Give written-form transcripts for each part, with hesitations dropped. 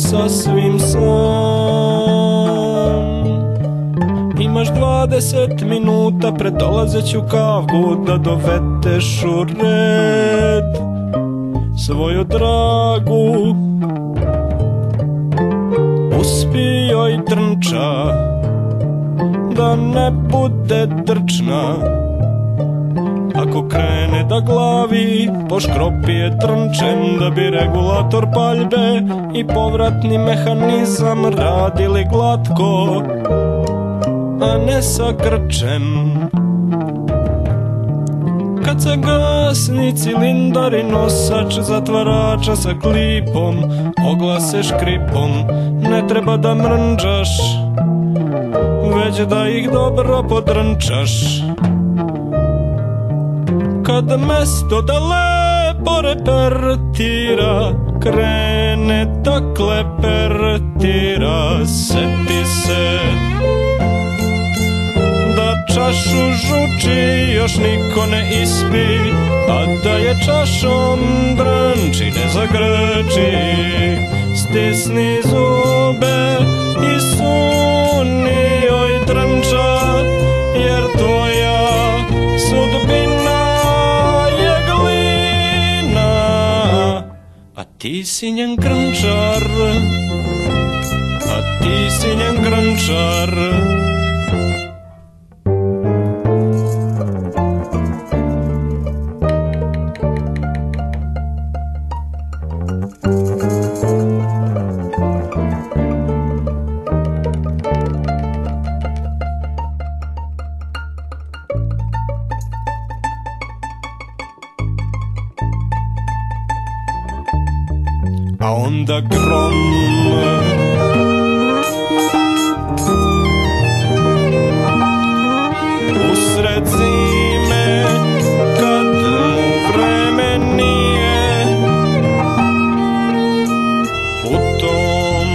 sasvim sam. Imaš 20 minuta pred dolazeću kavgu da dovedeš u red svoju dragu. Uspi joj trnča da ne bude drčna. Ako krene da glavi, poškropi je trnčem da bi regulator paljbe i povratni mehanizam radili glatko, a ne sa grčem. Kad se gasni cilindar i nosač zatvarača sa klipom oglase škripom, ne treba da mrnđaš, već da ih dobro podrnčaš. Kad mesto da lepo repertira krene da klepertira, seti se da čašu žuči još niko ne ispi, a da je čašom branči ne zagreči. Stisni zube i suni joj trnča, jer tvoja sudbina je glina, a ti si njen grnčar, a ti si njen grnčar. A onda grom, usred zime, kad mu vreme nije, u tom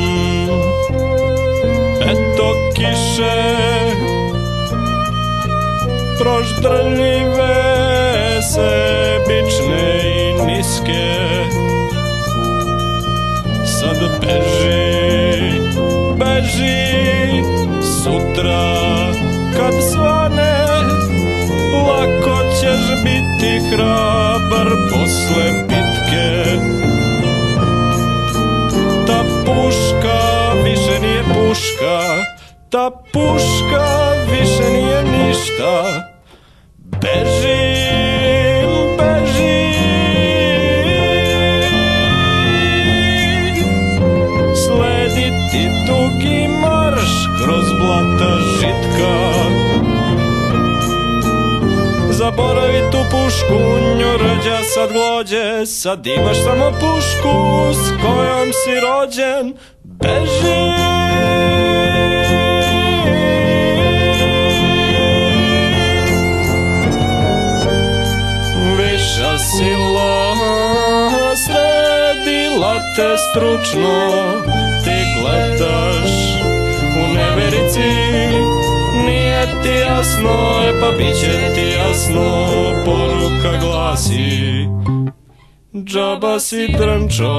eto kiše proždrljive, sebične i niske. Sad beži, beži, sutra kad svane, lako ćeš biti hrabar posle bitke. Ta puška više nije puška, ta puška više nije ništa. Beži, beži, slediti dugi marš kroz blata žitka. Zaboravi tu pušku, nju rđa sad glođe, sad imaš samo pušku s kojom si rođen. Beži, viša sila sredila te stručno, ti gledaš u neverici, nije ti jasno, pa bit će ti jasno, poruka glasi, džaba si drnčo.